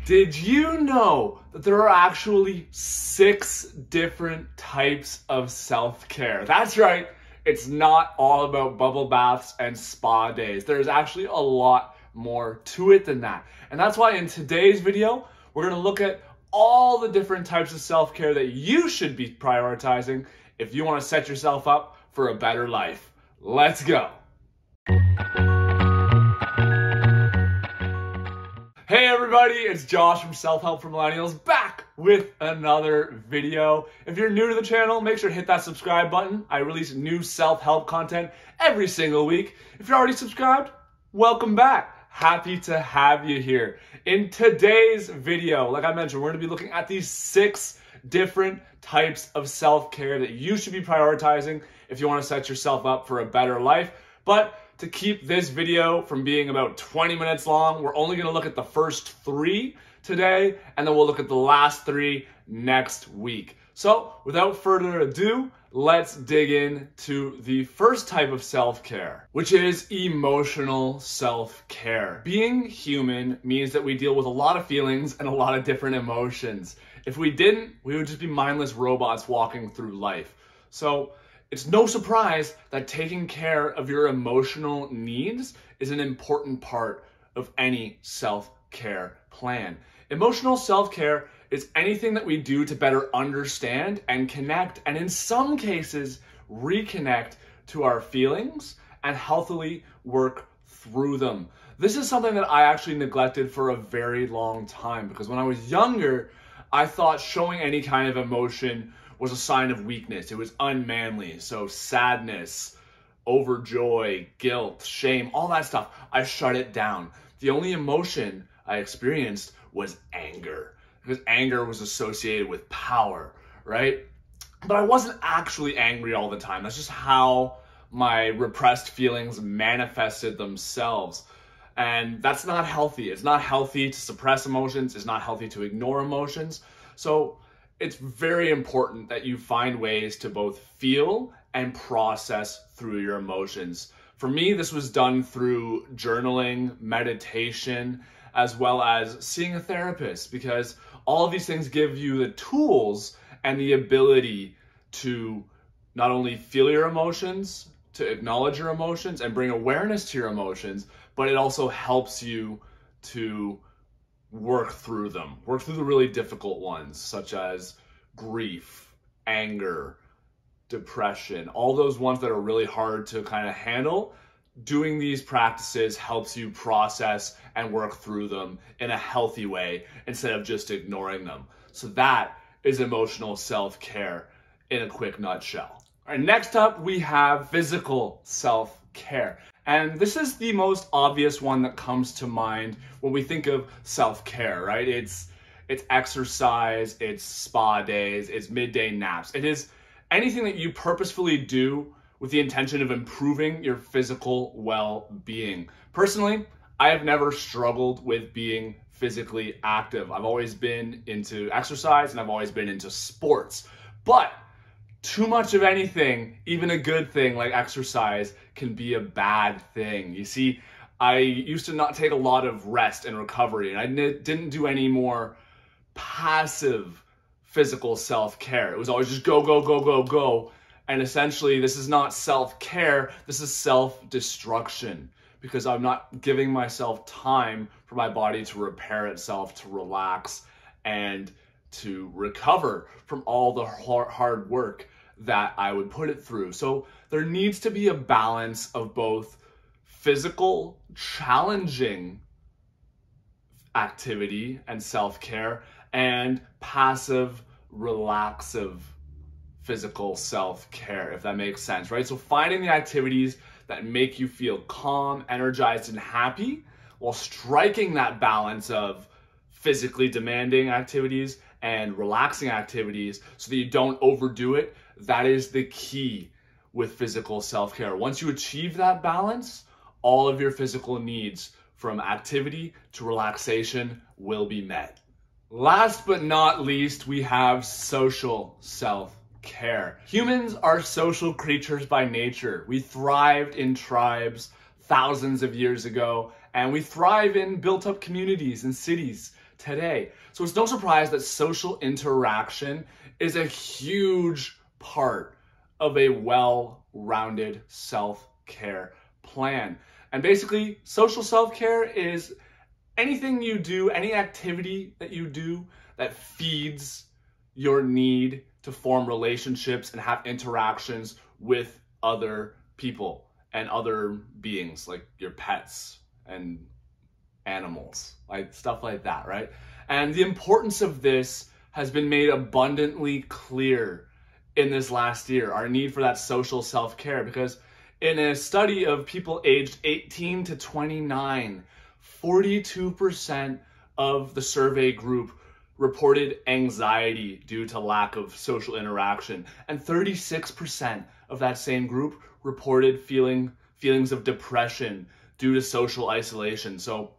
Did you know that there are actually 6 different types of self-care? That's right, it's not all about bubble baths and spa days. There's actually a lot more to it than that. And that's why in today's video, we're gonna look at all the different types of self-care that you should be prioritizing if you wanna set yourself up for a better life. Let's go. Hey everybody, it's Josh from Self-Help for Millennials, back with another video. If you're new to the channel, make sure to hit that subscribe button. I release new self-help content every single week. If you're already subscribed, welcome back. Happy to have you here. In today's video, like I mentioned, we're gonna be looking at these 6 different types of self-care that you should be prioritizing if you wanna set yourself up for a better life. But to keep this video from being about 20 minutes long, we're only gonna look at the first 3 today, and then we'll look at the last 3 next week. So without further ado, let's dig into the first type of self-care, which is emotional self-care. Being human means that we deal with a lot of feelings and a lot of different emotions. If we didn't, we would just be mindless robots walking through life. So it's no surprise that taking care of your emotional needs is an important part of any self-care plan. Emotional self-care is anything that we do to better understand and connect, and in some cases, reconnect to our feelings and healthily work through them. This is something that I actually neglected for a very long time, because when I was younger, I thought showing any kind of emotion was a sign of weakness. It was unmanly. So sadness, overjoy, guilt, shame, all that stuff, I shut it down. The only emotion I experienced was anger, because anger was associated with power, right? But I wasn't actually angry all the time. That's just how my repressed feelings manifested themselves. And that's not healthy. It's not healthy to suppress emotions. It's not healthy to ignore emotions. So it's very important that you find ways to both feel and process through your emotions. For me, this was done through journaling, meditation, as well as seeing a therapist, because all of these things give you the tools and the ability to not only feel your emotions, to acknowledge your emotions and bring awareness to your emotions, but it also helps you to work through them, work through the really difficult ones, such as grief, anger, depression, all those ones that are really hard to kind of handle. Doing these practices helps you process and work through them in a healthy way instead of just ignoring them. So that is emotional self-care in a quick nutshell. All right, next up we have physical self-care. And this is the most obvious one that comes to mind when we think of self-care, right? It's exercise, it's spa days, it's midday naps. It is anything that you purposefully do with the intention of improving your physical well-being. Personally, I have never struggled with being physically active. I've always been into exercise and I've always been into sports. But too much of anything, even a good thing like exercise, can be a bad thing. You see, I used to not take a lot of rest and recovery, and I didn't do any more passive physical self-care. It was always just go, go, go, go, go. And essentially, this is not self-care, this is self-destruction, because I'm not giving myself time for my body to repair itself, to relax, and to recover from all the hard work that I would put it through. So there needs to be a balance of both physical, challenging activity and self-care and passive, relaxive physical self-care, if that makes sense, right? So finding the activities that make you feel calm, energized, and happy while striking that balance of physically demanding activities and relaxing activities so that you don't overdo it. That is the key with physical self-care. Once you achieve that balance, all of your physical needs from activity to relaxation will be met. Last but not least, we have social self-care. Humans are social creatures by nature. We thrived in tribes thousands of years ago, and we thrive in built-up communities and cities today. So it's no surprise that social interaction is a huge part of a well-rounded self-care plan. And basically, social self-care is anything you do, any activity that you do that feeds your need to form relationships and have interactions with other people and other beings, like your pets and animals, like stuff like that, right? And the importance of this has been made abundantly clear in this last year, our need for that social self-care, because in a study of people aged 18 to 29, 42% of the survey group reported anxiety due to lack of social interaction, and 36% of that same group reported feelings of depression due to social isolation. So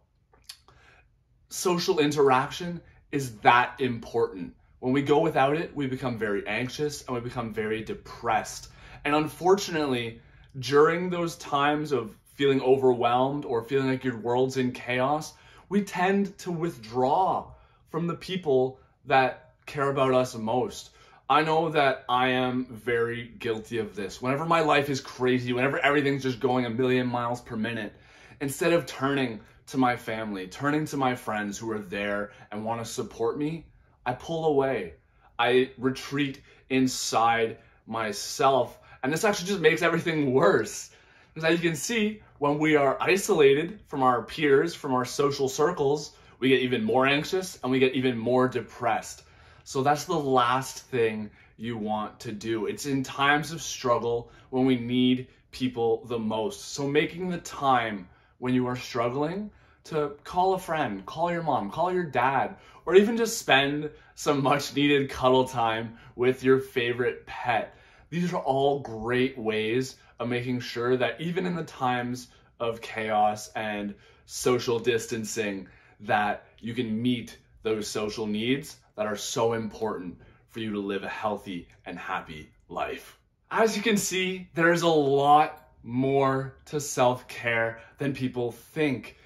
social interaction is that important. When we go without it, we become very anxious and we become very depressed. And unfortunately, during those times of feeling overwhelmed or feeling like your world's in chaos, we tend to withdraw from the people that care about us most. I know that I am very guilty of this. Whenever my life is crazy, whenever everything's just going a million miles per minute, instead of turning to my family, turning to my friends who are there and want to support me, I pull away. I retreat inside myself. And this actually just makes everything worse. Because as you can see, when we are isolated from our peers, from our social circles, we get even more anxious and we get even more depressed. So that's the last thing you want to do. It's in times of struggle when we need people the most. So making the time when you are struggling to call a friend, call your mom, call your dad, or even just spend some much needed cuddle time with your favorite pet. These are all great ways of making sure that even in the times of chaos and social distancing, that you can meet those social needs that are so important for you to live a healthy and happy life. As you can see, there's a lot more to self-care than people think.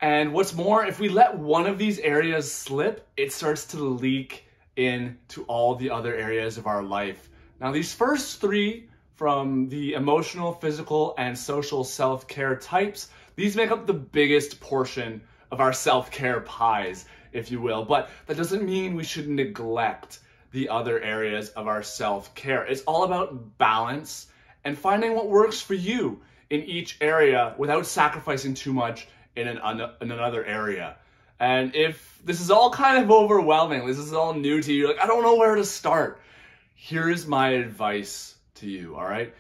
And what's more, if we let one of these areas slip, it starts to leak into all the other areas of our life. Now, these first three, from the emotional, physical, and social self-care types, these make up the biggest portion of our self-care pies, if you will. But that doesn't mean we should neglect the other areas of our self-care. It's all about balance and finding what works for you in each area without sacrificing too much in another area. And if this is all kind of overwhelming, this is all new to you, you're like, I don't know where to start, here's my advice to you, all right?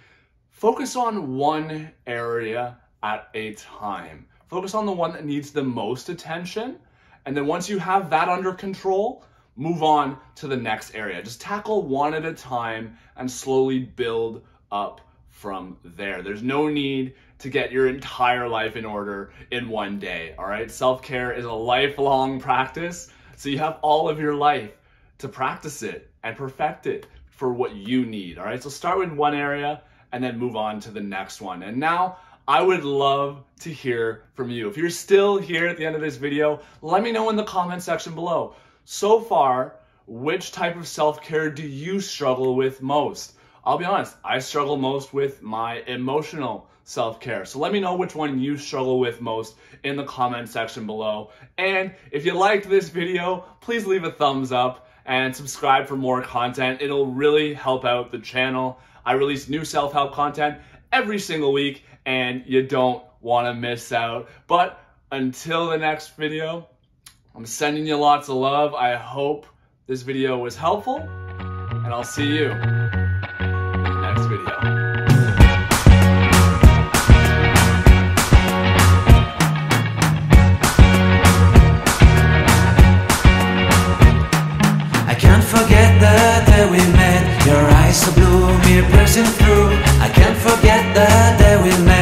Focus on one area at a time. Focus on the one that needs the most attention. And then once you have that under control, move on to the next area. Just tackle one at a time and slowly build up from there. There's no need to get your entire life in order in one day, all right? Self-care is a lifelong practice, so you have all of your life to practice it and perfect it for what you need, all right? So start with one area and then move on to the next one. And now I would love to hear from you. If you're still here at the end of this video, let me know in the comment section below. So far, which type of self-care do you struggle with most? I'll be honest, I struggle most with my emotional self-care. So let me know which one you struggle with most in the comment section below. And if you liked this video, please leave a thumbs up and subscribe for more content. It'll really help out the channel. I release new self-help content every single week and you don't want to miss out. But until the next video, I'm sending you lots of love. I hope this video was helpful and I'll see you in the next video. Forget the day we met, your eyes so blue, me piercing through. I can't forget the day we met.